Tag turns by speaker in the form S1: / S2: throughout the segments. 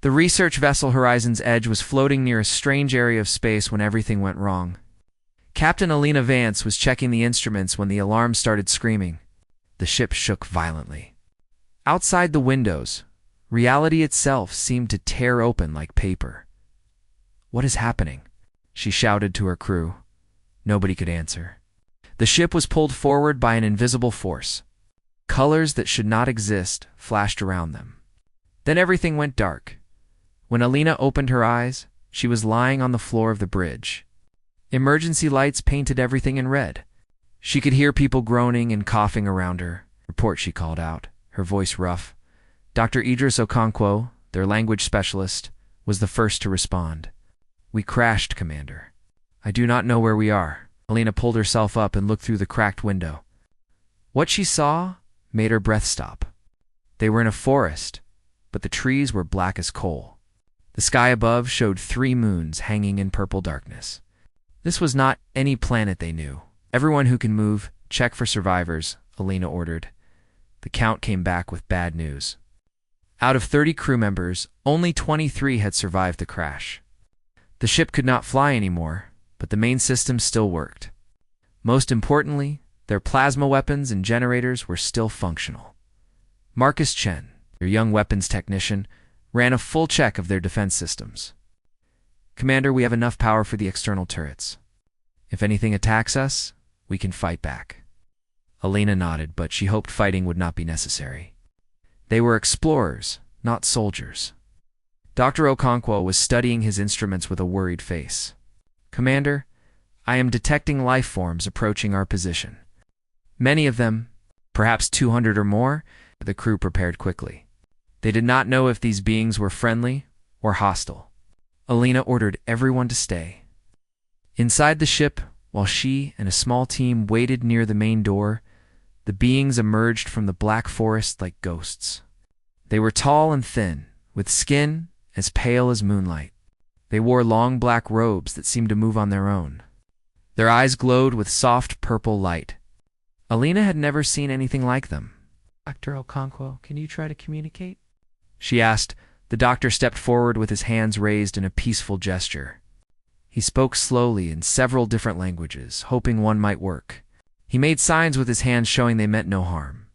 S1: The research vessel Horizon's Edge was floating near a strange area of space when everything went wrong. Captain Alina Vance was checking the instruments when the alarm started screaming. The ship shook violently. Outside the windows, reality itself seemed to tear open like paper. "What is happening?" she shouted to her crew. Nobody could answer. The ship was pulled forward by an invisible force. Colors that should not exist flashed around them. Then everything went dark. When Alina opened her eyes, she was lying on the floor of the bridge. Emergency lights painted everything in red. She could hear people groaning and coughing around her. "Report," she called out, her voice rough. Dr. Idris Okonkwo, their language specialist, was the first to respond. "We crashed, Commander. I do not know where we are." Alina pulled herself up and looked through the cracked window. What she saw made her breath stop. They were in a forest, but the trees were black as coal. The sky above showed 3 moons hanging in purple darkness. This was not any planet they knew. "Everyone who can move, check for survivors," Alina ordered. The count came back with bad news. Out of 30 crew members, only 23 had survived the crash. The ship could not fly anymore, but the main systems still worked. Most importantly, their plasma weapons and generators were still functional. Marcus Chen, their young weapons technician, ran a full check of their defense systems. "Commander, we have enough power for the external turrets. If anything attacks us, we can fight back." Alina nodded, but she hoped fighting would not be necessary. They were explorers, not soldiers. Dr. Okonkwo was studying his instruments with a worried face. "Commander, I am detecting life forms approaching our position. Many of them, perhaps 200 or more." The crew prepared quickly. They did not know if these beings were friendly or hostile. Alina ordered everyone to stay. Inside the ship, while she and a small team waited near the main door, the beings emerged from the black forest like ghosts. They were tall and thin, with skin as pale as moonlight. They wore long black robes that seemed to move on their own. Their eyes glowed with soft purple light. Alina had never seen anything like them. "Dr. Okonkwo, can you try to communicate?" she asked. The doctor stepped forward with his hands raised in a peaceful gesture. He spoke slowly in several different languages, hoping one might work. He made signs with his hands showing they meant no harm.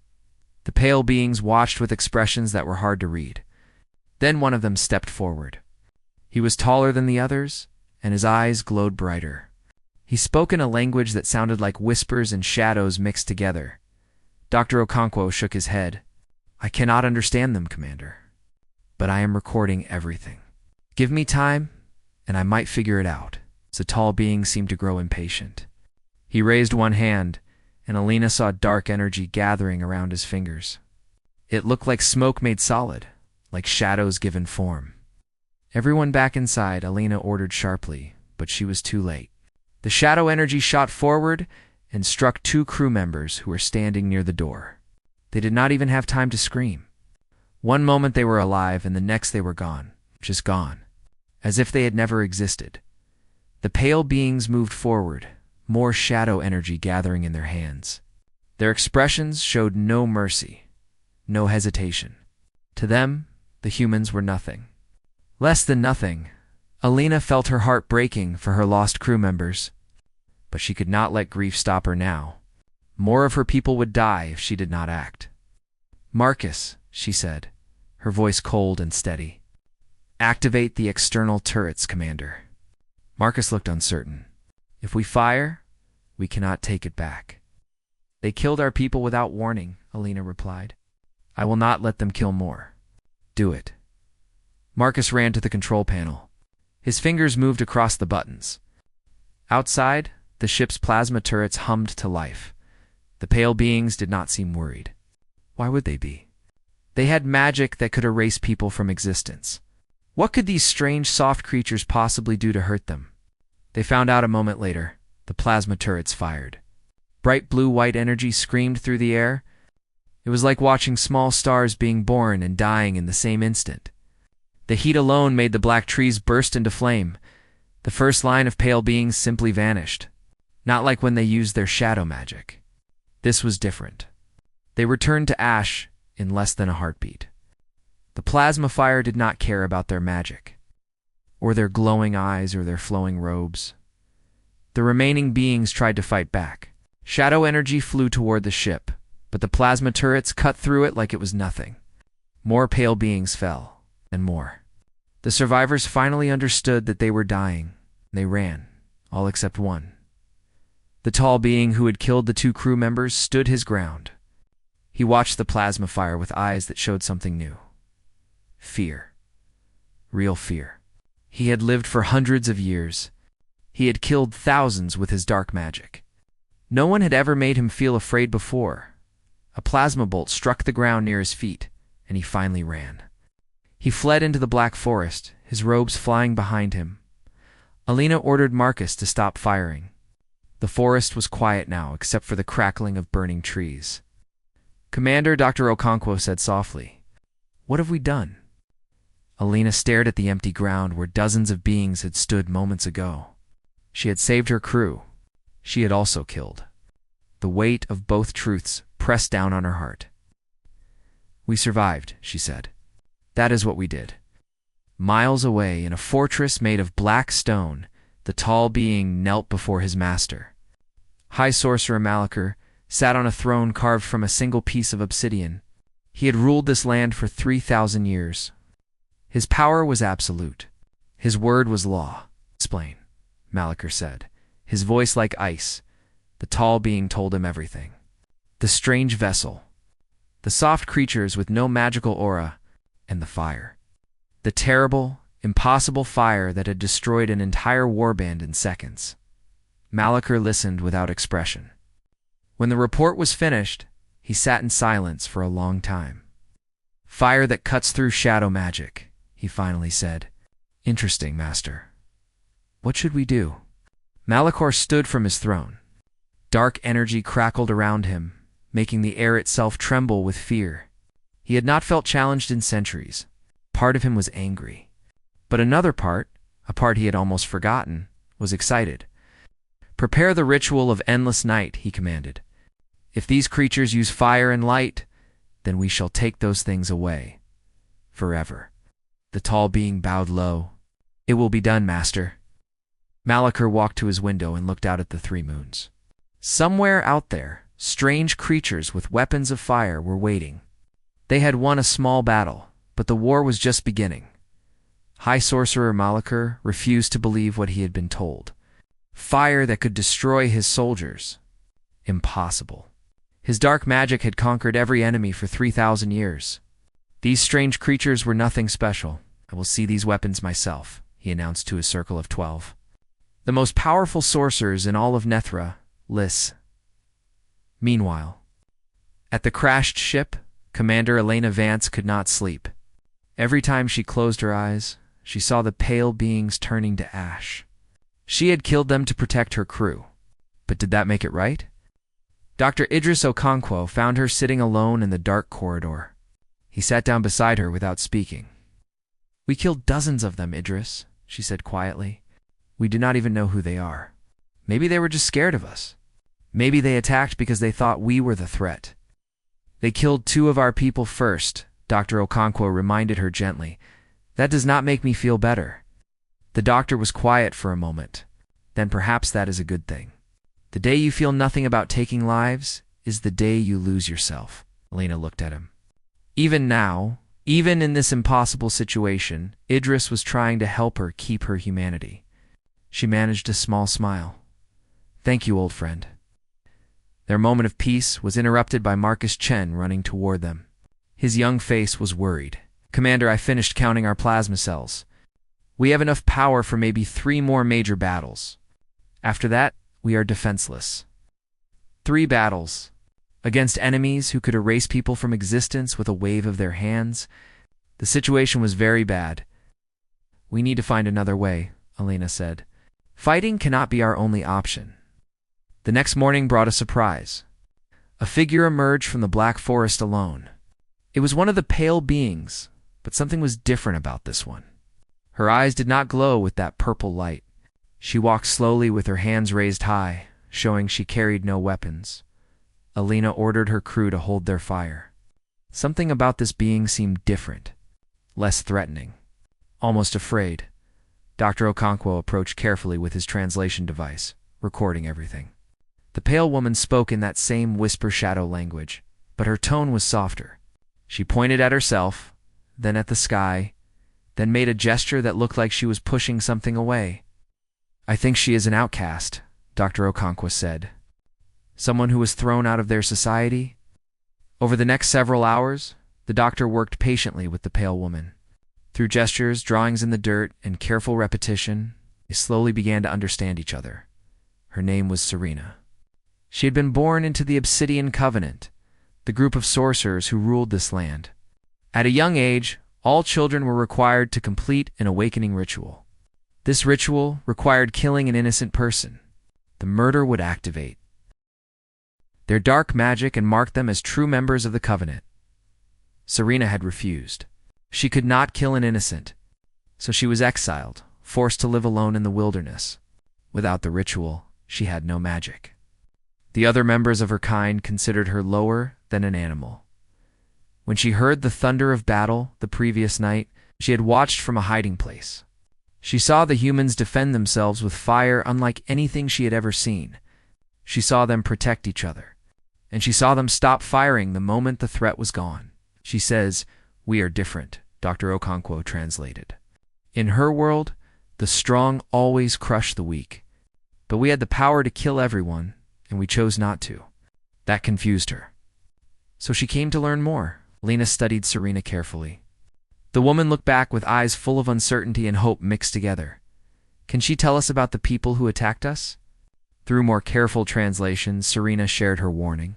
S1: The pale beings watched with expressions that were hard to read. Then one of them stepped forward. He was taller than the others, and his eyes glowed brighter. He spoke in a language that sounded like whispers and shadows mixed together. Dr. Okonkwo shook his head. "I cannot understand them, Commander, but I am recording everything. Give me time, and I might figure it out." The tall being seemed to grow impatient. He raised one hand, and Alina saw dark energy gathering around his fingers. It looked like smoke made solid, like shadows given form. "Everyone back inside," Alina ordered sharply, but she was too late. The shadow energy shot forward and struck 2 crew members who were standing near the door. They did not even have time to scream. One moment they were alive, and the next they were gone, just gone, as if they had never existed. The pale beings moved forward, more shadow energy gathering in their hands. Their expressions showed no mercy, no hesitation. To them, the humans were nothing. Less than nothing. Alina felt her heart breaking for her lost crew members. But she could not let grief stop her now. More of her people would die if she did not act. "Marcus," she said, her voice cold and steady. "Activate the external turrets, Commander." Marcus looked uncertain. "If we fire, we cannot take it back." "They killed our people without warning," Alina replied. "I will not let them kill more." "Do it." Marcus ran to the control panel. His fingers moved across the buttons. Outside, the ship's plasma turrets hummed to life. The pale beings did not seem worried. Why would they be? They had magic that could erase people from existence. What could these strange, soft creatures possibly do to hurt them? They found out a moment later. The plasma turrets fired. Bright blue-white energy screamed through the air. It was like watching small stars being born and dying in the same instant. The heat alone made the black trees burst into flame. The first line of pale beings simply vanished. Not like when they used their shadow magic. This was different. They returned to ash in less than a heartbeat. The plasma fire did not care about their magic, or their glowing eyes or their flowing robes. The remaining beings tried to fight back. Shadow energy flew toward the ship, but the plasma turrets cut through it like it was nothing. More pale beings fell, and more. The survivors finally understood that they were dying. They ran, all except one. The tall being who had killed the two crew members stood his ground. He watched the plasma fire with eyes that showed something new. Fear. Real fear. He had lived for hundreds of years. He had killed thousands with his dark magic. No one had ever made him feel afraid before. A plasma bolt struck the ground near his feet, and he finally ran. He fled into the black forest, his robes flying behind him. Alina ordered Marcus to stop firing. The forest was quiet now, except for the crackling of burning trees. Commander, Dr. Okonkwo said softly, "What have we done?" Alina stared at the empty ground where dozens of beings had stood moments ago. She had saved her crew. She had also killed. The weight of both truths pressed down on her heart. "We survived," she said. "That is what we did." Miles away, in a fortress made of black stone, the tall being knelt before his master. High Sorcerer Malachar sat on a throne carved from a single piece of obsidian. He had ruled this land for 3,000 years. His power was absolute. His word was law. "Explain," Malachar said, his voice like ice. The tall being told him everything. The strange vessel, the soft creatures with no magical aura, and the fire. The terrible, impossible fire that had destroyed an entire warband in seconds. Malachar listened without expression. When the report was finished, he sat in silence for a long time. "Fire that cuts through shadow magic," he finally said. "Interesting, Master. What should we do?" Malachar stood from his throne. Dark energy crackled around him, making the air itself tremble with fear. He had not felt challenged in centuries. Part of him was angry. But another part, a part he had almost forgotten, was excited. "Prepare the ritual of endless night," he commanded. "If these creatures use fire and light, then we shall take those things away. Forever." The tall being bowed low. "It will be done, Master." Malachar walked to his window and looked out at the three moons. Somewhere out there, strange creatures with weapons of fire were waiting. They had won a small battle, but the war was just beginning. High Sorcerer Malachar refused to believe what he had been told. Fire that could destroy his soldiers. Impossible. His dark magic had conquered every enemy for 3,000 years. These strange creatures were nothing special. "I will see these weapons myself," he announced to his circle of 12. The most powerful sorcerers in all of Nethra, Liss. Meanwhile, at the crashed ship, Commander Elena Vance could not sleep. Every time she closed her eyes, she saw the pale beings turning to ash. She had killed them to protect her crew. But did that make it right? Dr. Idris Okonkwo found her sitting alone in the dark corridor. He sat down beside her without speaking. "We killed dozens of them, Idris," she said quietly. "We do not even know who they are. Maybe they were just scared of us. Maybe they attacked because they thought we were the threat." "They killed 2 of our people first," Dr. Okonkwo reminded her gently. "That does not make me feel better." The doctor was quiet for a moment. "Then perhaps that is a good thing. The day you feel nothing about taking lives is the day you lose yourself." Elena looked at him. Even now, even in this impossible situation, Idris was trying to help her keep her humanity. She managed a small smile. "Thank you, old friend." Their moment of peace was interrupted by Marcus Chen running toward them. His young face was worried. "Commander, I finished counting our plasma cells. We have enough power for maybe 3 more major battles. After that, we are defenseless." 3 battles. Against enemies who could erase people from existence with a wave of their hands. The situation was very bad. "We need to find another way," Elena said. "Fighting cannot be our only option." The next morning brought a surprise. A figure emerged from the black forest alone. It was one of the pale beings, but something was different about this one. Her eyes did not glow with that purple light. She walked slowly with her hands raised high, showing she carried no weapons. Elena ordered her crew to hold their fire. Something about this being seemed different. less threatening. Almost afraid, Dr. Okonkwo approached carefully with his translation device, recording everything. The pale woman spoke in that same whisper shadow language, but her tone was softer. She pointed at herself, then at the sky, then made a gesture that looked like she was pushing something away. "I think she is an outcast," Dr. Okonkwo said. "Someone who was thrown out of their society?" Over the next several hours, the doctor worked patiently with the pale woman. Through gestures, drawings in the dirt, and careful repetition, they slowly began to understand each other. Her name was Serena. She had been born into the Obsidian Covenant, the group of sorcerers who ruled this land. At a young age, all children were required to complete an awakening ritual. This ritual required killing an innocent person. The murder would activate their dark magic and mark them as true members of the Covenant. Serena had refused. She could not kill an innocent, so she was exiled, forced to live alone in the wilderness. Without the ritual, she had no magic. The other members of her kind considered her lower than an animal. When she heard the thunder of battle the previous night, she had watched from a hiding place. She saw the humans defend themselves with fire unlike anything she had ever seen. She saw them protect each other, and she saw them stop firing the moment the threat was gone. She says, "We are different," Dr. Okonkwo translated. In her world, the strong always crush the weak. But we had the power to kill everyone, and we chose not to. That confused her. So she came to learn more. Lena studied Serena carefully. The woman looked back with eyes full of uncertainty and hope mixed together. "Can she tell us about the people who attacked us?" Through more careful translations, Serena shared her warning.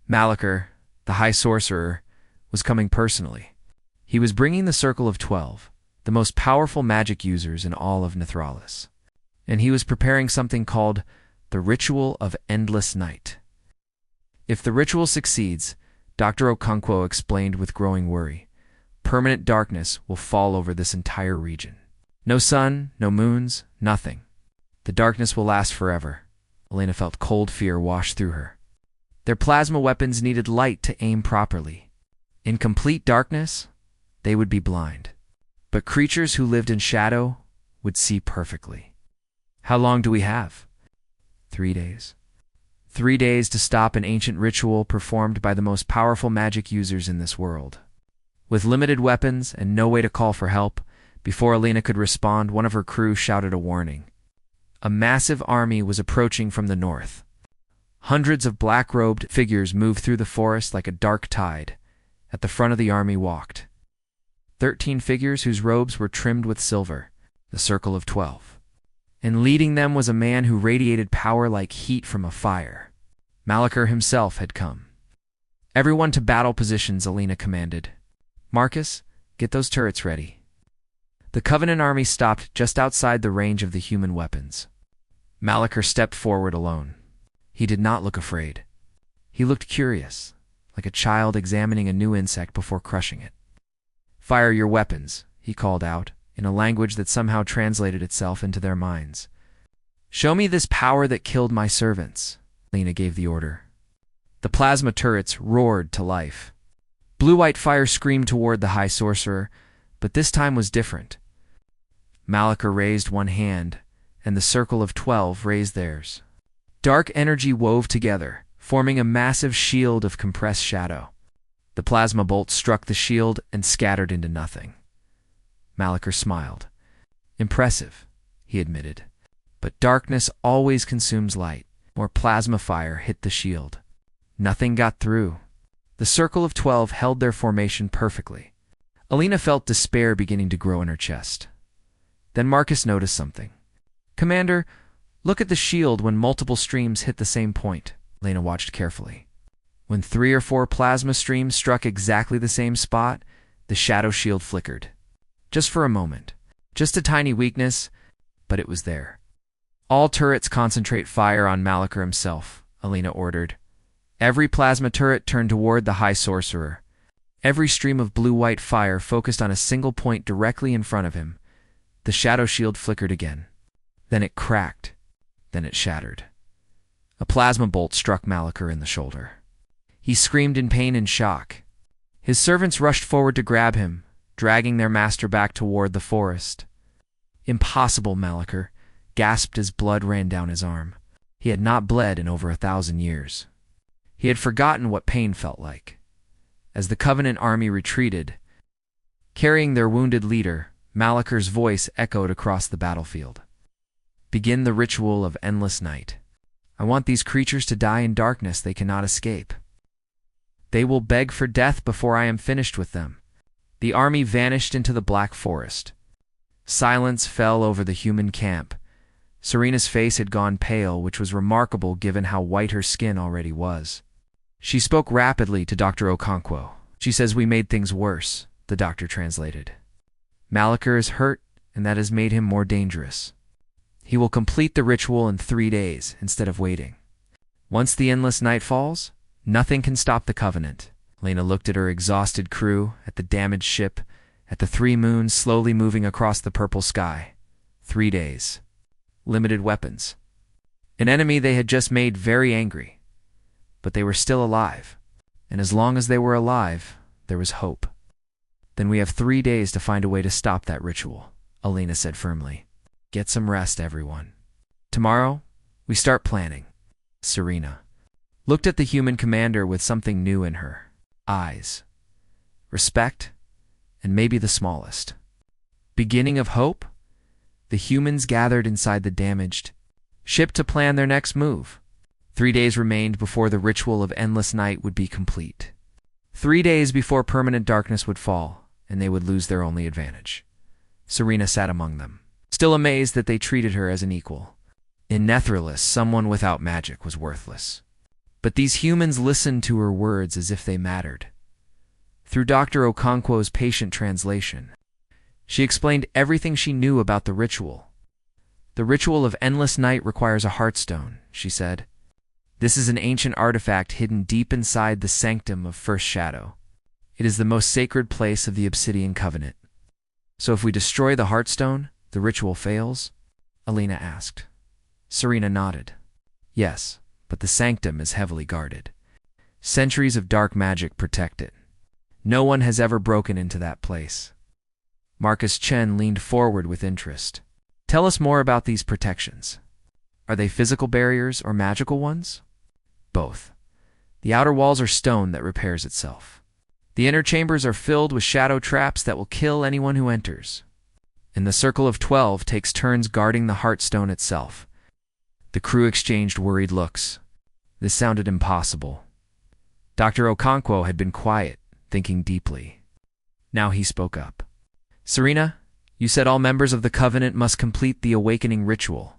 S1: Malachar, the High Sorcerer, was coming personally. He was bringing the Circle of 12, the most powerful magic users in all of Nithralis. And he was preparing something called the Ritual of Endless Night. If the ritual succeeds, Dr. Okonkwo explained with growing worry, permanent darkness will fall over this entire region. No sun, no moons, nothing. The darkness will last forever. Elena felt cold fear wash through her. Their plasma weapons needed light to aim properly. In complete darkness, they would be blind. But creatures who lived in shadow would see perfectly. "How long do we have?" 3 days. 3 days to stop an ancient ritual performed by the most powerful magic users in this world. With limited weapons and no way to call for help, before Elena could respond, one of her crew shouted a warning. A massive army was approaching from the north. Hundreds of black-robed figures moved through the forest like a dark tide. At the front of the army walked 13 figures whose robes were trimmed with silver, the Circle of 12. And leading them was a man who radiated power like heat from a fire. Malachar himself had come. "Everyone to battle positions," Elena commanded. "Marcus, get those turrets ready." The Covenant army stopped just outside the range of the human weapons. Malachar stepped forward alone. He did not look afraid. He looked curious, like a child examining a new insect before crushing it. "Fire your weapons," he called out, in a language that somehow translated itself into their minds. "Show me this power that killed my servants," Lena gave the order. The plasma turrets roared to life. Blue-white fire screamed toward the High Sorcerer, but this time was different. Malachar raised one hand, and the Circle of 12 raised theirs. Dark energy wove together, forming a massive shield of compressed shadow. The plasma bolt struck the shield and scattered into nothing. Malachar smiled. "Impressive," he admitted. "But darkness always consumes light." More plasma fire hit the shield. Nothing got through. The Circle of 12 held their formation perfectly. Elena felt despair beginning to grow in her chest. Then Marcus noticed something. "Commander, look at the shield when multiple streams hit the same point." Elena watched carefully. When 3 or 4 plasma streams struck exactly the same spot, the shadow shield flickered. Just for a moment. Just a tiny weakness, but it was there. "All turrets concentrate fire on Malachar himself," Elena ordered. Every plasma turret turned toward the High Sorcerer. Every stream of blue-white fire focused on a single point directly in front of him. The shadow shield flickered again. Then it cracked. Then it shattered. A plasma bolt struck Malachar in the shoulder. He screamed in pain and shock. His servants rushed forward to grab him, dragging their master back toward the forest. Impossible, Malachar gasped as blood ran down his arm. He had not bled in over 1,000 years. He had forgotten what pain felt like. As the Covenant army retreated, carrying their wounded leader, Malachar's voice echoed across the battlefield. Begin the ritual of endless night. I want these creatures to die in darkness they cannot escape. They will beg for death before I am finished with them. The army vanished into the black forest. Silence fell over the human camp. Serena's face had gone pale, which was remarkable given how white her skin already was. She spoke rapidly to Dr. Okonkwo. She says we made things worse, the doctor translated. Malachar is hurt, and that has made him more dangerous. He will complete the ritual in 3 days instead of waiting. Once the endless night falls, nothing can stop the Covenant. Lena looked at her exhausted crew, at the damaged ship, at the 3 moons slowly moving across the purple sky. 3 days. Limited weapons. An enemy they had just made very angry. But they were still alive. And as long as they were alive, there was hope. Then we have 3 days to find a way to stop that ritual, Alina said firmly. Get some rest, everyone. Tomorrow, we start planning. Serena looked at the human commander with something new in her eyes. Respect, and maybe the smallest beginning of hope. The humans gathered inside the damaged ship to plan their next move. 3 days remained before the ritual of endless night would be complete. 3 days before permanent darkness would fall, and they would lose their only advantage. Serena sat among them, still amazed that they treated her as an equal. In Netherless, someone without magic was worthless. But these humans listened to her words as if they mattered. Through Dr. Okonkwo's patient translation, she explained everything she knew about the ritual. The ritual of endless night requires a heartstone, she said. This is an ancient artifact hidden deep inside the sanctum of First Shadow. It is the most sacred place of the Obsidian Covenant. So if we destroy the heartstone, the ritual fails? Alina asked. Serena nodded. Yes, but the sanctum is heavily guarded. Centuries of dark magic protect it. No one has ever broken into that place. Marcus Chen leaned forward with interest. Tell us more about these protections. Are they physical barriers or magical ones? Both. The outer walls are stone that repairs itself. The inner chambers are filled with shadow traps that will kill anyone who enters. And the Circle of 12 takes turns guarding the Heartstone itself. The crew exchanged worried looks. This sounded impossible. Dr. Okonkwo had been quiet, thinking deeply. Now he spoke up. Serena, you said all members of the Covenant must complete the awakening ritual,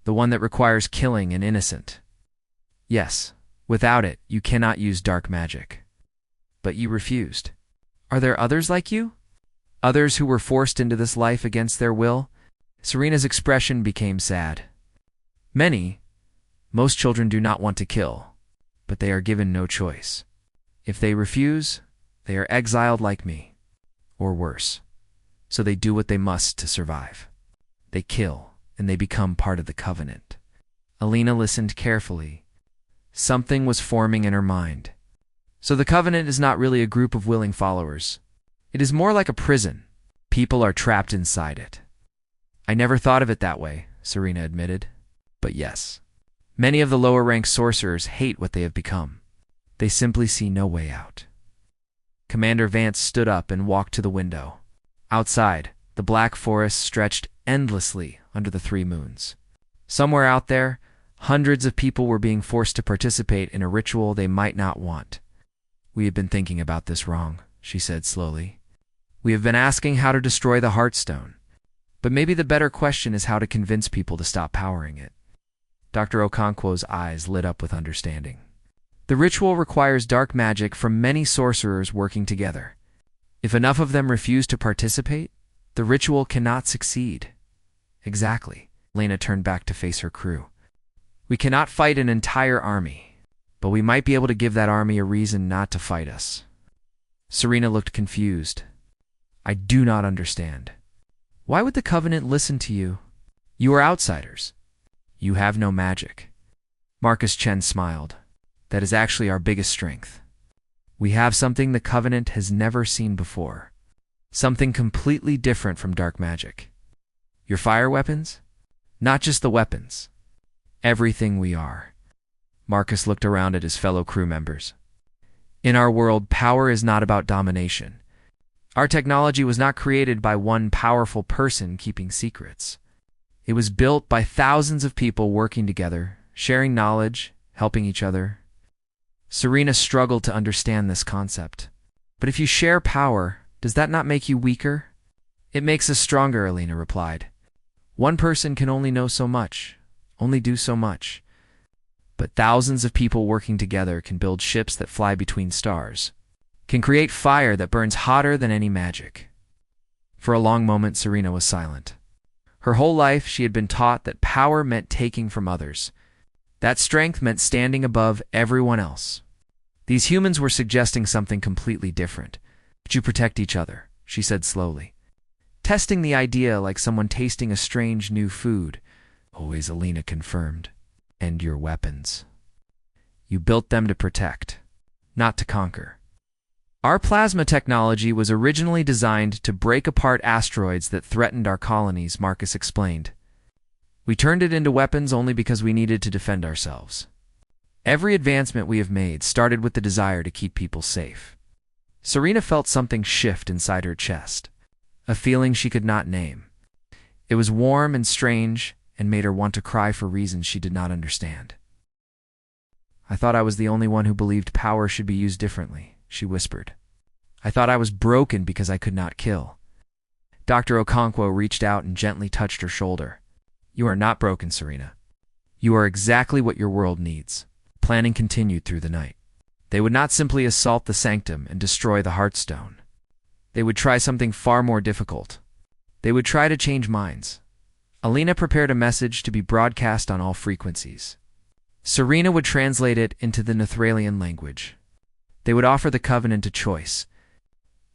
S1: the one that requires killing an innocent. Yes, without it, you cannot use dark magic. But you refused. Are there others like you? Others who were forced into this life against their will? Serena's expression became sad. Many. Most children do not want to kill, but they are given no choice. If they refuse, they are exiled like me, or worse. So they do what they must to survive. They kill, and they become part of the Covenant. Alina listened carefully. Something was forming in her mind. So the Covenant is not really a group of willing followers. It is more like a prison. People are trapped inside it. I never thought of it that way, Serena admitted. But yes, many of the lower-ranked sorcerers hate what they have become. They simply see no way out. Commander Vance stood up and walked to the window. Outside, the black forest stretched endlessly under the 3 moons. Somewhere out there, hundreds of people were being forced to participate in a ritual they might not want. We have been thinking about this wrong, she said slowly. We have been asking how to destroy the Heartstone, but maybe the better question is how to convince people to stop powering it. Dr. Okonkwo's eyes lit up with understanding. The ritual requires dark magic from many sorcerers working together. If enough of them refuse to participate, the ritual cannot succeed. Exactly. Lena turned back to face her crew. We cannot fight an entire army, but we might be able to give that army a reason not to fight us. Serena looked confused. I do not understand. Why would the Covenant listen to you? You are outsiders. You have no magic. Marcus Chen smiled. That is actually our biggest strength. We have something the Covenant has never seen before. Something completely different from dark magic. Your fire weapons? Not just the weapons. Everything we are. Marcus looked around at his fellow crew members. In our world, power is not about domination. Our technology was not created by one powerful person keeping secrets. It was built by thousands of people working together, sharing knowledge, helping each other. Serena struggled to understand this concept. But if you share power, does that not make you weaker? It makes us stronger, Alina replied. One person can only know so much, only do so much. But thousands of people working together can build ships that fly between stars, can create fire that burns hotter than any magic. For a long moment, Serena was silent. Her whole life, she had been taught that power meant taking from others. That strength meant standing above everyone else. These humans were suggesting something completely different. But you protect each other, she said slowly, testing the idea like someone tasting a strange new food. Always, Alina confirmed. And your weapons. You built them to protect, not to conquer. Our plasma technology was originally designed to break apart asteroids that threatened our colonies, Marcus explained. We turned it into weapons only because we needed to defend ourselves. Every advancement we have made started with the desire to keep people safe. Serena felt something shift inside her chest, a feeling she could not name. It was warm and strange, and made her want to cry for reasons she did not understand. I thought I was the only one who believed power should be used differently, she whispered. I thought I was broken because I could not kill. Dr. Okonkwo reached out and gently touched her shoulder. You are not broken, Serena. You are exactly what your world needs. Planning continued through the night. They would not simply assault the sanctum and destroy the Heartstone. They would try something far more difficult. They would try to change minds. Alina prepared a message to be broadcast on all frequencies. Serena would translate it into the Nethralian language. They would offer the Covenant a choice.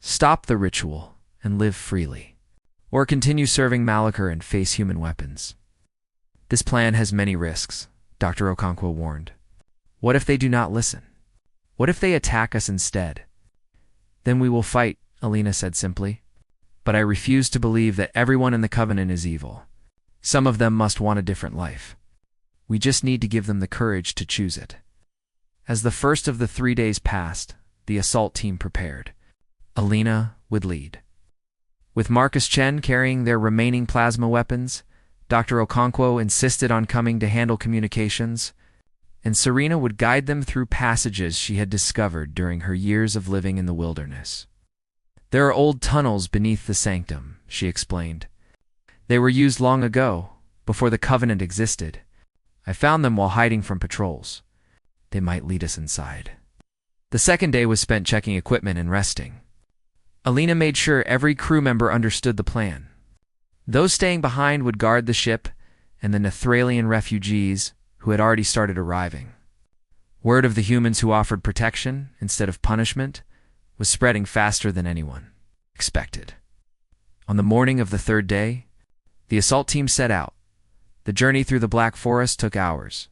S1: Stop the ritual and live freely, or continue serving Malachor and face human weapons. This plan has many risks, Dr. Okonkwo warned. What if they do not listen? What if they attack us instead? Then we will fight, Alina said simply. But I refuse to believe that everyone in the Covenant is evil. Some of them must want a different life. We just need to give them the courage to choose it. As the first of the 3 days passed, the assault team prepared. Alina would lead. With Marcus Chen carrying their remaining plasma weapons, Dr. Okonkwo insisted on coming to handle communications, and Serena would guide them through passages she had discovered during her years of living in the wilderness. There are old tunnels beneath the sanctum, she explained. They were used long ago, before the Covenant existed. I found them while hiding from patrols. They might lead us inside. The second day was spent checking equipment and resting. Alina made sure every crew member understood the plan. Those staying behind would guard the ship and the Nethralian refugees who had already started arriving. Word of the humans who offered protection instead of punishment was spreading faster than anyone expected. On the morning of the third day, the assault team set out. The journey through the Black Forest took hours.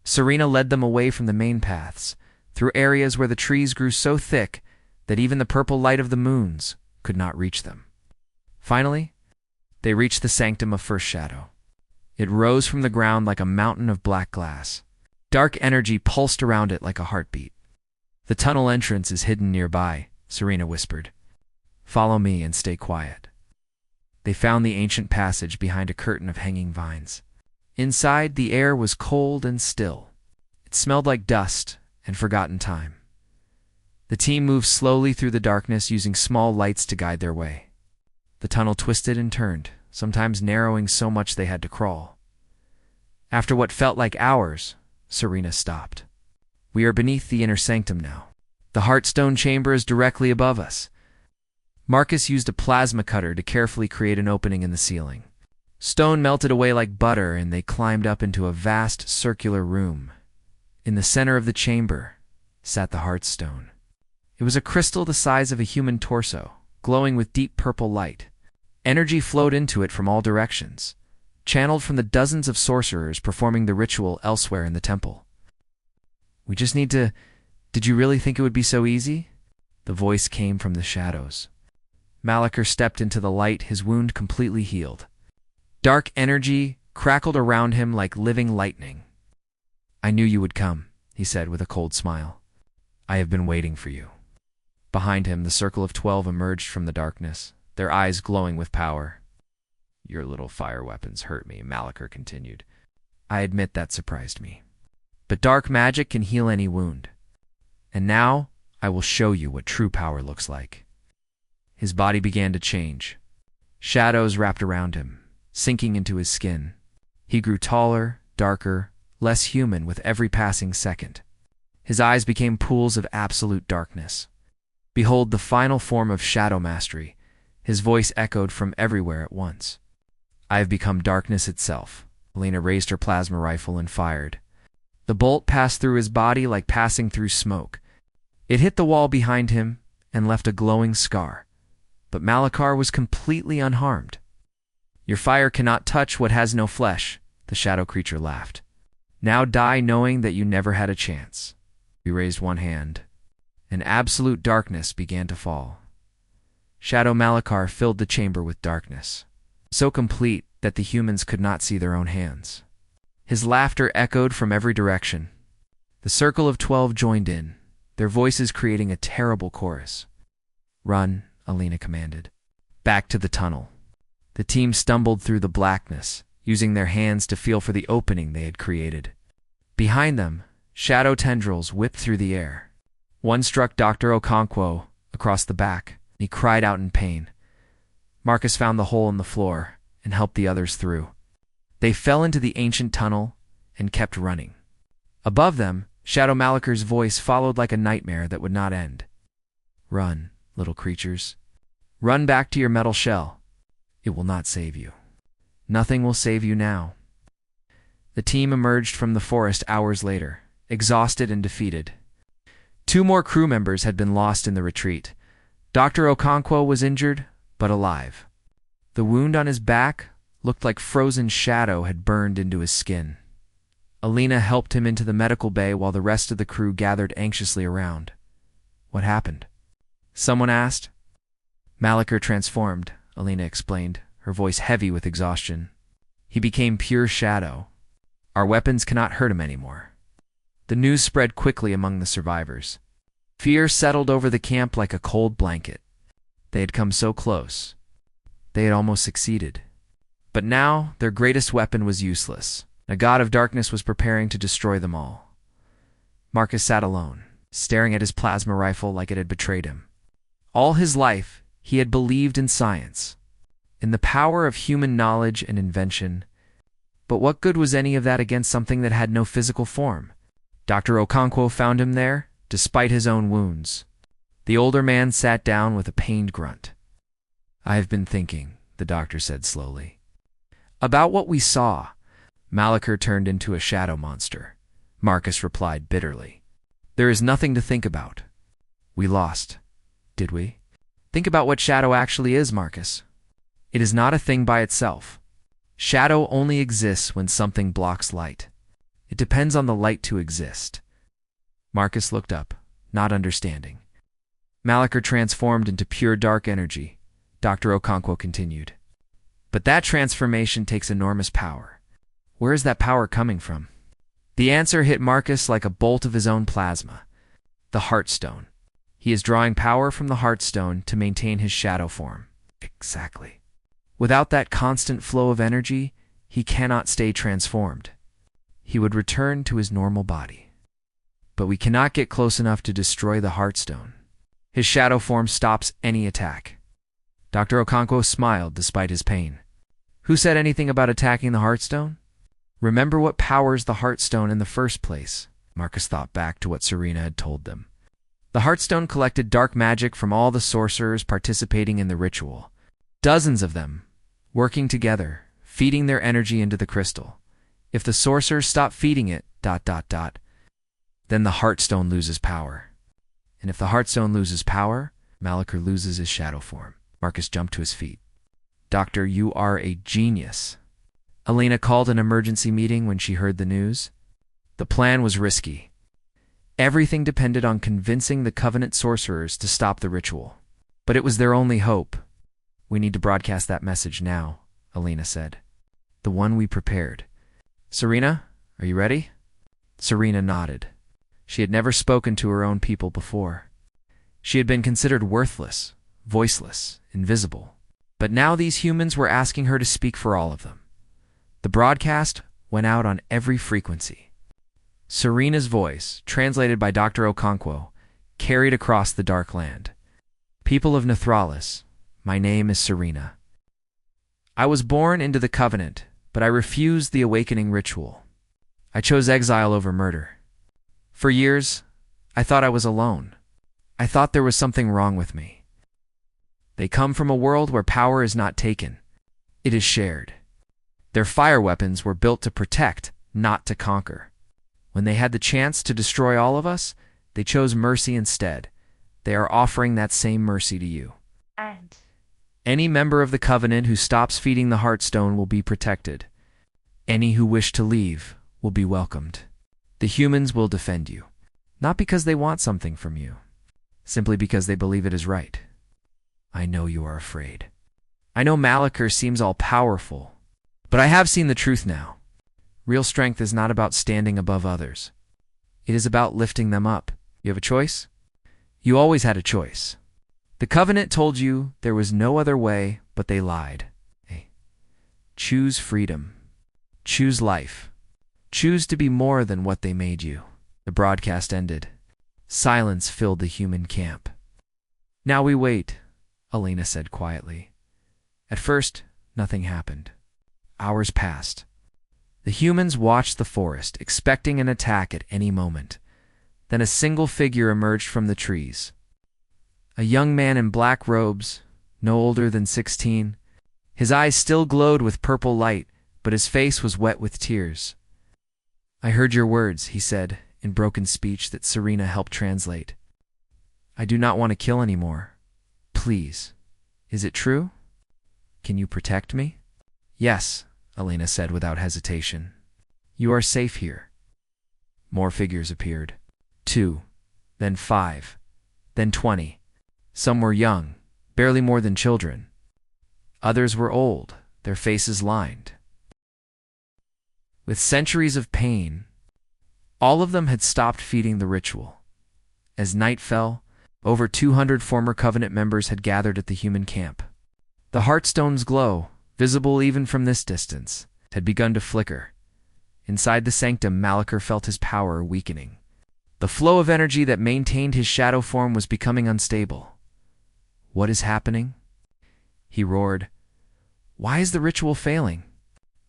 S1: Serena led them away from the main paths, through areas where the trees grew so thick that even the purple light of the moons could not reach them. Finally, they reached the sanctum of First Shadow. It rose from the ground like a mountain of black glass. Dark energy pulsed around it like a heartbeat. The tunnel entrance is hidden nearby, Serena whispered. Follow me and stay quiet. They found the ancient passage behind a curtain of hanging vines. Inside, the air was cold and still. It smelled like dust and forgotten time. The team moved slowly through the darkness using small lights to guide their way. The tunnel twisted and turned, sometimes narrowing so much they had to crawl. After what felt like hours, Serena stopped. We are beneath the inner sanctum now. The Heartstone chamber is directly above us. Marcus used a plasma cutter to carefully create an opening in the ceiling. Stone melted away like butter, and they climbed up into a vast circular room. In the center of the chamber sat the Heartstone. It was a crystal the size of a human torso, glowing with deep purple light. Energy flowed into it from all directions, channeled from the dozens of sorcerers performing the ritual elsewhere in the temple. We just need to... Did you really think it would be so easy? The voice came from the shadows. Malachar stepped into the light, his wound completely healed. Dark energy crackled around him like living lightning. "I knew you would come," he said with a cold smile. "I have been waiting for you." Behind him, the circle of 12 emerged from the darkness, their eyes glowing with power. "Your little fire weapons hurt me," Malachar continued. "I admit that surprised me. But dark magic can heal any wound. And now, I will show you what true power looks like." His body began to change. Shadows wrapped around him, sinking into his skin. He grew taller, darker, less human with every passing second. His eyes became pools of absolute darkness. "Behold the final form of shadow mastery." His voice echoed from everywhere at once. "I have become darkness itself." Alina raised her plasma rifle and fired. The bolt passed through his body like passing through smoke. It hit the wall behind him and left a glowing scar. But Malachar was completely unharmed. "Your fire cannot touch what has no flesh," the shadow creature laughed. "Now die knowing that you never had a chance." He raised one hand, and absolute darkness began to fall. Shadow Malachar filled the chamber with darkness, so complete that the humans could not see their own hands. His laughter echoed from every direction. The circle of 12 joined in, their voices creating a terrible chorus. "Run," Alina commanded. Back to the tunnel. The team stumbled through the blackness, using their hands to feel for the opening they had created. Behind them, shadow tendrils whipped through the air. One struck Dr. Okonkwo across the back. He cried out in pain. Marcus found the hole in the floor and helped the others through. They fell into the ancient tunnel and kept running. Above them, Shadow Malachar's voice followed like a nightmare that would not end. "Run, little creatures. Run back to your metal shell. It will not save you. Nothing will save you now." The team emerged from the forest hours later, exhausted and defeated. 2 more crew members had been lost in the retreat. Dr. Okonkwo was injured, but alive. The wound on his back looked like frozen shadow had burned into his skin. Alina helped him into the medical bay while the rest of the crew gathered anxiously around. "What happened?" someone asked. "Malachar transformed," Alina explained, her voice heavy with exhaustion. "He became pure shadow. Our weapons cannot hurt him anymore." The news spread quickly among the survivors. Fear settled over the camp like a cold blanket. They had come so close. They had almost succeeded. But now, their greatest weapon was useless. A god of darkness was preparing to destroy them all. Marcus sat alone, staring at his plasma rifle like it had betrayed him. All his life, he had believed in science, in the power of human knowledge and invention. But what good was any of that against something that had no physical form? Dr. Okonkwo found him there, despite his own wounds. The older man sat down with a pained grunt. "I have been thinking," the doctor said slowly, "about what we saw." Malachar turned into a shadow monster. Marcus replied bitterly. "There is nothing to think about. We lost, did we? Think about what shadow actually is, Marcus. It is not a thing by itself. Shadow only exists when something blocks light. It depends on the light to exist." Marcus looked up, not understanding. "Malachar transformed into pure dark energy," Dr. Okonkwo continued. "But that transformation takes enormous power. Where is that power coming from?" The answer hit Marcus like a bolt of his own plasma. The Heartstone. He is drawing power from the Heartstone to maintain his shadow form. Exactly. Without that constant flow of energy, he cannot stay transformed. He would return to his normal body. But we cannot get close enough to destroy the Heartstone. His shadow form stops any attack. Dr. Okonkwo smiled despite his pain. "Who said anything about attacking the Heartstone? Remember what powers the Heartstone in the first place." Marcus thought back to what Serena had told them. The Heartstone collected dark magic from all the sorcerers participating in the ritual. Dozens of them, working together, feeding their energy into the crystal. If the sorcerers stop feeding it, then the Heartstone loses power. And if the Heartstone loses power, Malachar loses his shadow form. Marcus jumped to his feet. "Doctor, you are a genius." Alina called an emergency meeting when she heard the news. The plan was risky. Everything depended on convincing the Covenant sorcerers to stop the ritual. But it was their only hope. We need to broadcast that message now, Alina said. The one we prepared. Serena, are you ready? Serena nodded. She had never spoken to her own people before. She had been considered worthless, voiceless, invisible. But now these humans were asking her to speak for all of them. The broadcast went out on every frequency. Serena's voice, translated by Dr. Okonkwo, carried across the dark land. People of Nethralis, my name is Serena. I was born into the Covenant, but I refused the awakening ritual. I chose exile over murder. For years, I thought I was alone. I thought there was something wrong with me. They come from a world where power is not taken. It is shared. Their fire weapons were built to protect, not to conquer. When they had the chance to destroy all of us, they chose mercy instead. They are offering that same mercy to you.
S2: And
S1: any member of the Covenant who stops feeding the Heartstone will be protected. Any who wish to leave will be welcomed. The humans will defend you, not because they want something from you, simply because they believe it is right. I know you are afraid. I know Malachor seems all-powerful, but I have seen the truth now. Real strength is not about standing above others. It is about lifting them up. You have a choice? You always had a choice. The Covenant told you there was no other way, but they lied. Hey, choose freedom. Choose life. Choose to be more than what they made you. The broadcast ended. Silence filled the human camp. Now we wait, Alina said quietly. At first, nothing happened. Hours passed. The humans watched the forest, expecting an attack at any moment. Then a single figure emerged from the trees. A young man in black robes, no older than 16. His eyes still glowed with purple light, but his face was wet with tears. I heard your words, he said, in broken speech that Serena helped translate. I do not want to kill anymore. Please. Is it true? Can you protect me? Yes, Alina said without hesitation. You are safe here. More figures appeared. 2, then 5, then 20. Some were young, barely more than children. Others were old, their faces lined with centuries of pain. All of them had stopped feeding the ritual. As night fell, over 200 former Covenant members had gathered at the human camp. The Heartstone's glow, visible even from this distance, had begun to flicker. Inside the sanctum, Malachor felt his power weakening. The flow of energy that maintained his shadow form was becoming unstable. What is happening? He roared. Why is the ritual failing?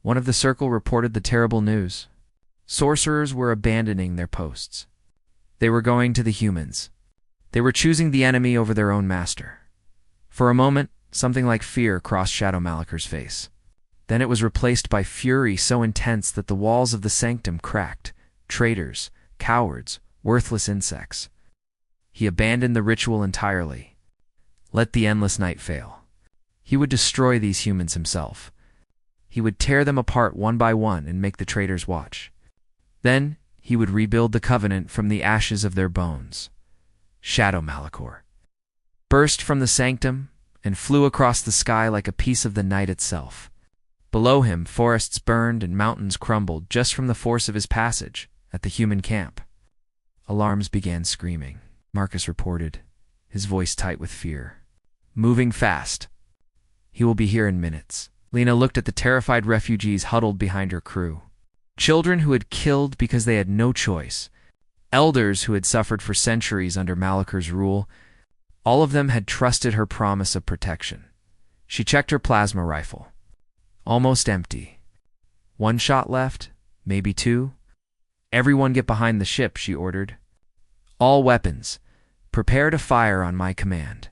S1: One of the circle reported the terrible news. Sorcerers were abandoning their posts. They were going to the humans. They were choosing the enemy over their own master. For a moment, something like fear crossed Shadow Malachor's face. Then it was replaced by fury so intense that the walls of the sanctum cracked. Traitors, cowards, worthless insects. He abandoned the ritual entirely. Let the endless night fail. He would destroy these humans himself. He would tear them apart one by one and make the traitors watch. Then he would rebuild the Covenant from the ashes of their bones. Shadow Malachor burst from the sanctum and flew across the sky like a piece of the night itself. Below him, forests burned and mountains crumbled just from the force of his passage at the human camp. Alarms began screaming, Marcus reported, his voice tight with fear. Moving fast. He will be here in minutes. Lena looked at the terrified refugees huddled behind her crew. Children who had killed because they had no choice. Elders who had suffered for centuries under Malachor's rule. All of them had trusted her promise of protection. She checked her plasma rifle. Almost empty. 1 shot left, maybe 2. Everyone get behind the ship, she ordered. All weapons. Prepare to fire on my command.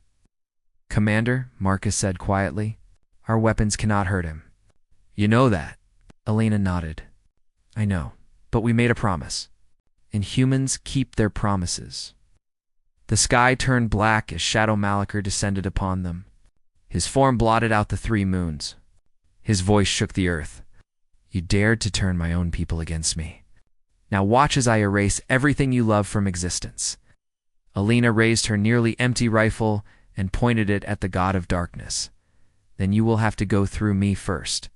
S1: Commander, Marcus said quietly, our weapons cannot hurt him. You know that. Alina nodded. I know, but we made a promise. And humans keep their promises. The sky turned black as Shadow Malachor descended upon them. His form blotted out the 3 moons. His voice shook the earth. You dared to turn my own people against me. Now watch as I erase everything you love from existence. Alina raised her nearly empty rifle and pointed it at the god of darkness. then you will have to go through me first.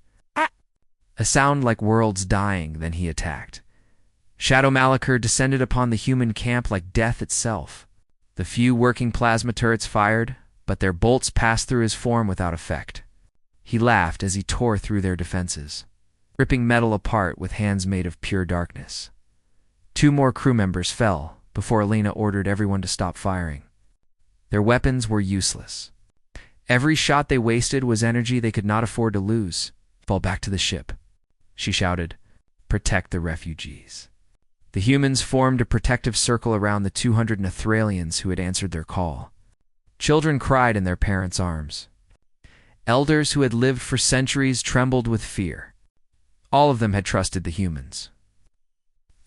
S1: A sound like worlds dying, then he attacked. Shadow Malachor descended upon the human camp like death itself. The few working plasma turrets fired, but their bolts passed through his form without effect. He laughed as he tore through their defenses, ripping metal apart with hands made of pure darkness. 2 more crew members fell before Alina ordered everyone to stop firing. Their weapons were useless. Every shot they wasted was energy they could not afford to lose. Fall back to the ship, she shouted. Protect the refugees. The humans formed a protective circle around the 200 Nethralians who had answered their call. Children cried in their parents' arms. Elders who had lived for centuries trembled with fear. All of them had trusted the humans.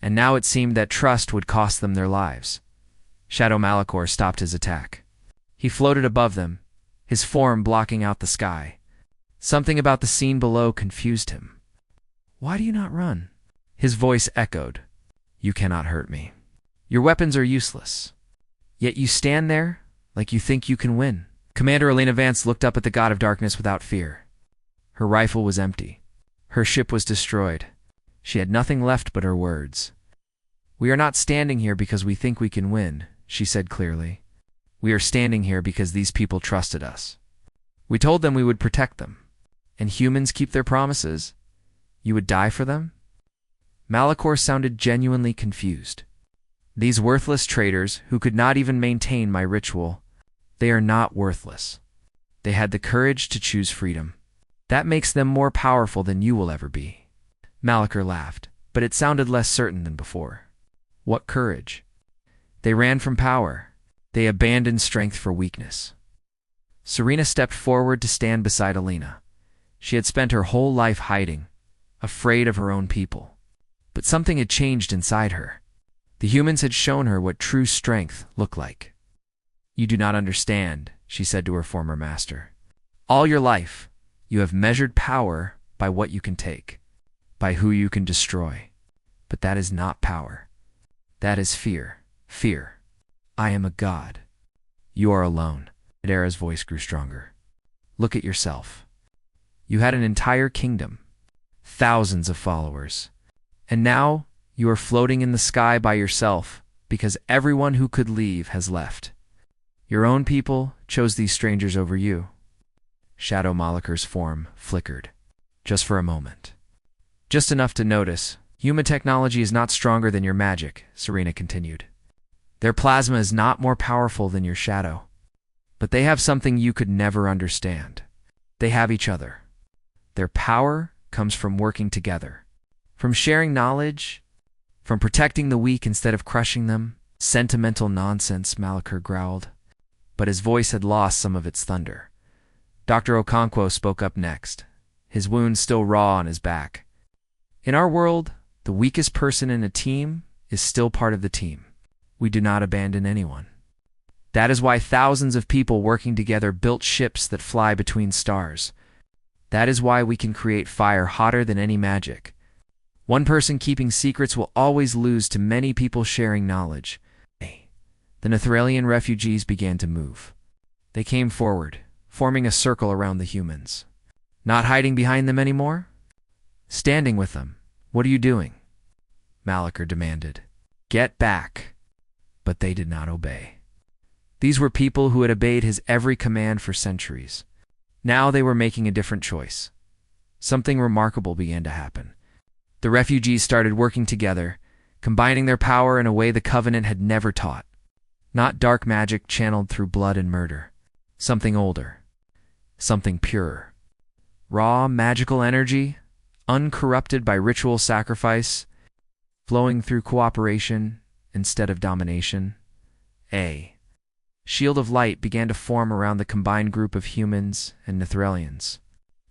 S1: And now it seemed that trust would cost them their lives. Shadow Malachor stopped his attack. He floated above them, his form blocking out the sky. Something about the scene below confused him. Why do you not run? His voice echoed. You cannot hurt me. Your weapons are useless. Yet you stand there like you think you can win. Commander Alina Vance looked up at the God of Darkness without fear. Her rifle was empty. Her ship was destroyed. She had nothing left but her words. We are not standing here because we think we can win, she said clearly. We are standing here because these people trusted us. We told them we would protect them. And humans keep their promises. You would die for them? Malachor sounded genuinely confused. These worthless traitors who could not even maintain my ritual, they are not worthless. They had the courage to choose freedom. That makes them more powerful than you will ever be. Malachor laughed, but it sounded less certain than before. What courage? They ran from power. They abandoned strength for weakness. Serena stepped forward to stand beside Alina. She had spent her whole life hiding, afraid of her own people. But something had changed inside her. The humans had shown her what true strength looked like. You do not understand, she said to her former master. All your life, you have measured power by what you can take, by who you can destroy. But that is not power. That is fear. Fear. I am a god. You are alone. Adara's voice grew stronger. Look at yourself. You had an entire kingdom, thousands of followers. And now you are floating in the sky by yourself because everyone who could leave has left. Your own people chose these strangers over you. Shadow Malachor's form flickered, just for a moment. Just enough to notice, human technology is not stronger than your magic, Serena continued. Their plasma is not more powerful than your shadow. But they have something you could never understand. They have each other. Their power comes from working together. From sharing knowledge, from protecting the weak instead of crushing them. Sentimental nonsense, Malachor growled. But his voice had lost some of its thunder. Dr. Okonkwo spoke up next, his wounds still raw on his back. In our world, the weakest person in a team is still part of the team. We do not abandon anyone. That is why thousands of people working together built ships that fly between stars. That is why we can create fire hotter than any magic. One person keeping secrets will always lose to many people sharing knowledge. The Nethralian refugees began to move. They came forward, forming a circle around the humans. Not hiding behind them anymore? Standing with them. What are you doing? Malachor demanded. Get back. But they did not obey. These were people who had obeyed his every command for centuries. Now they were making a different choice. Something remarkable began to happen. The refugees started working together, combining their power in a way the Covenant had never taught. Not dark magic channeled through blood and murder. Something older. Something purer. Raw, magical energy, uncorrupted by ritual sacrifice, flowing through cooperation instead of domination. A shield of light began to form around the combined group of humans and Nethralians.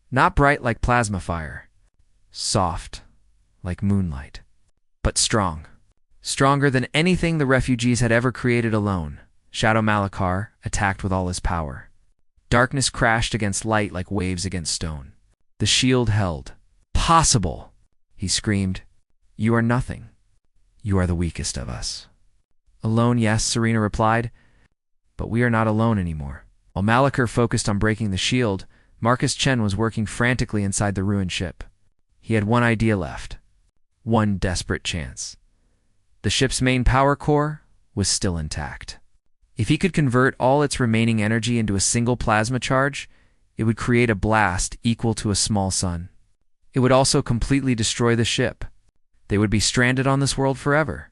S1: Not bright like plasma fire. Soft, like moonlight. But strong. Stronger than anything the refugees had ever created alone. Shadow Malachor attacked with all his power. Darkness crashed against light like waves against stone. The shield held. Possible! He screamed. You are nothing. You are the weakest of us. Alone, yes, Serena replied. But we are not alone anymore. While Malachor focused on breaking the shield, Marcus Chen was working frantically inside the ruined ship. He had one idea left. One desperate chance. The ship's main power core was still intact. If he could convert all its remaining energy into a single plasma charge, it would create a blast equal to a small sun. It would also completely destroy the ship. They would be stranded on this world forever.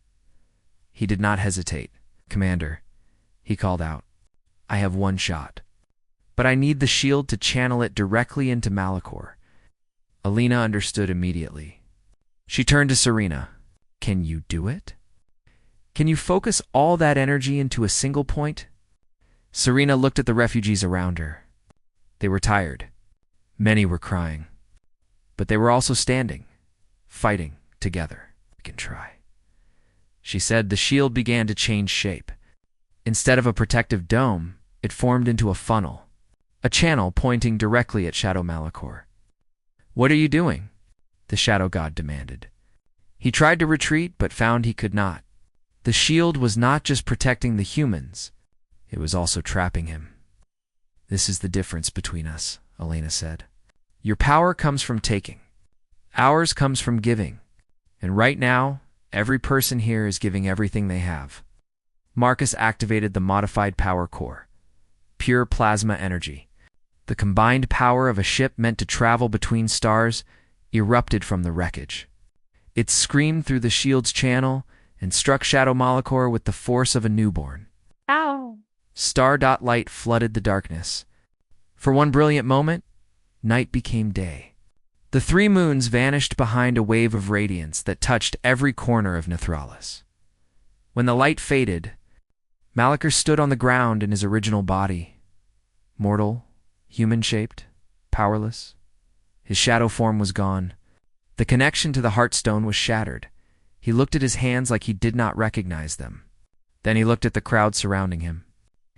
S1: He did not hesitate. "Commander," he called out, "I have one shot. But I need the shield to channel it directly into Malachor." Alina understood immediately. She turned to Serena. "Can you do it? Can you focus all that energy into a single point?" Serena looked at the refugees around her. They were tired. Many were crying. But they were also standing, fighting together. "We can try," she said. The shield began to change shape. Instead of a protective dome, it formed into a funnel, a channel pointing directly at Shadow Malachor. "What are you doing?" the Shadow God demanded. He tried to retreat, but found he could not. The shield was not just protecting the humans, it was also trapping him. "This is the difference between us," Elena said. "Your power comes from taking. Ours comes from giving. And right now, every person here is giving everything they have." Marcus activated the modified power core. Pure plasma energy. The combined power of a ship meant to travel between stars erupted from the wreckage. It screamed through the shield's channel and struck Shadow Malachor with the force of a newborn.
S2: Ow!
S1: Star-dot light flooded the darkness. For one brilliant moment, night became day. The three moons vanished behind a wave of radiance that touched every corner of Nithralis. When the light faded, Malachor stood on the ground in his original body. Mortal, human-shaped, powerless. His shadow form was gone. The connection to the Heartstone was shattered. He looked at his hands like he did not recognize them. Then he looked at the crowd surrounding him.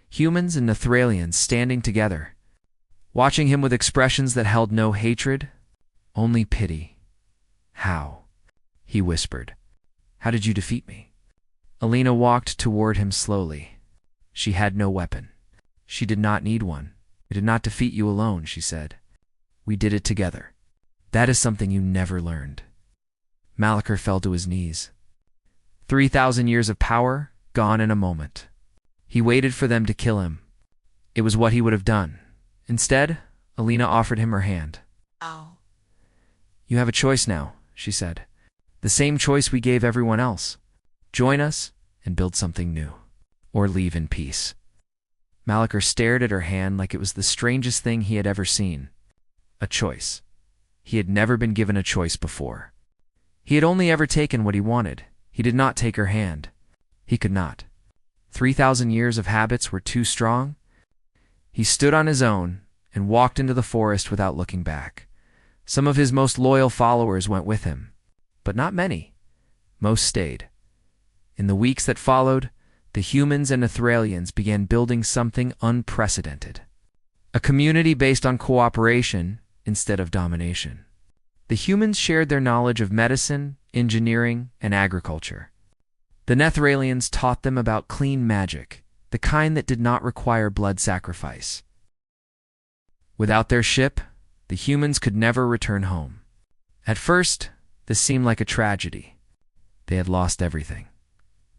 S1: Humans and Nethralians standing together, watching him with expressions that held no hatred, only pity. "How?" he whispered. "How did you defeat me?" Alina walked toward him slowly. She had no weapon. She did not need one. "I did not defeat you alone," she said. "We did it together. That is something you never learned." Malachor fell to his knees. 3,000 years of power, gone in a moment. He waited for them to kill him. It was what he would have done. Instead, Alina offered him her hand.
S2: Ow.
S1: "You have a choice now," she said. "The same choice we gave everyone else. Join us and build something new. Or leave in peace." Malachor stared at her hand like it was the strangest thing he had ever seen. A choice. He had never been given a choice before. He had only ever taken what he wanted. He did not take her hand. He could not. 3,000 years of habits were too strong. He stood on his own and walked into the forest without looking back. Some of his most loyal followers went with him, but not many. Most stayed. In the weeks that followed, the humans and Nethralians began building something unprecedented. A community based on cooperation instead of domination. The humans shared their knowledge of medicine, engineering, and agriculture. The Nethralians taught them about clean magic, the kind that did not require blood sacrifice. Without their ship, the humans could never return home. At first, this seemed like a tragedy. They had lost everything.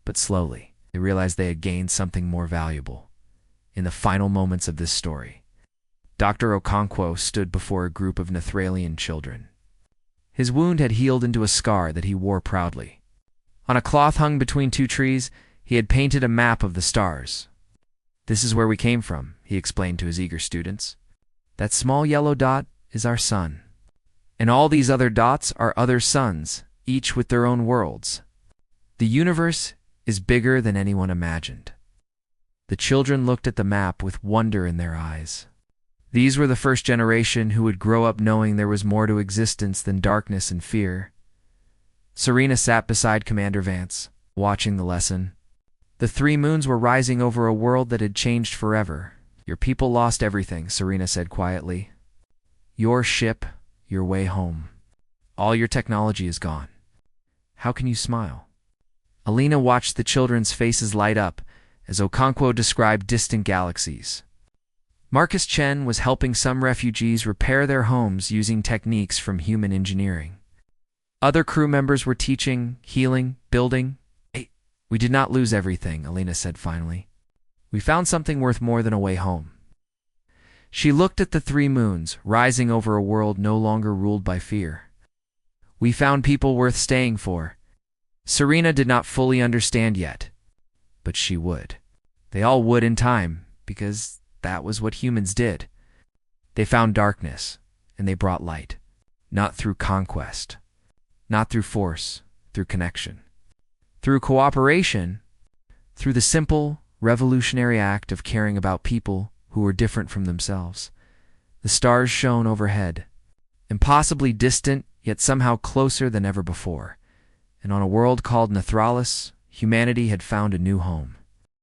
S1: But slowly, they realized they had gained something more valuable. In the final moments of this story, Dr. Okonkwo stood before a group of Nethralian children. His wound had healed into a scar that he wore proudly. On a cloth hung between two trees, he had painted a map of the stars. "This is where we came from," he explained to his eager students. "That small yellow dot is our sun. And all these other dots are other suns, each with their own worlds. The universe is bigger than anyone imagined." The children looked at the map with wonder in their eyes. These were the first generation who would grow up knowing there was more to existence than darkness and fear. Serena sat beside Commander Vance, watching the lesson. The three moons were rising over a world that had changed forever. "Your people lost everything," Serena said quietly. "Your ship, your way home. All your technology is gone. How can you smile?" Alina watched the children's faces light up as Okonkwo described distant galaxies. Marcus Chen was helping some refugees repair their homes using techniques from human engineering. Other crew members were teaching, healing, building. Hey, we did not lose everything, Alina said finally. We found something worth more than a way home. She looked at the 3 moons, rising over a world no longer ruled by fear. We found people worth staying for. Serena did not fully understand yet, but she would. They all would in time, because that was what humans did. They found darkness, and they brought light. Not through conquest. Not through force, through connection. Through cooperation, through the simple, revolutionary act of caring about people who were different from themselves. The stars shone overhead, impossibly distant, yet somehow closer than ever before. And on a world called Nethralis, humanity had found a new home.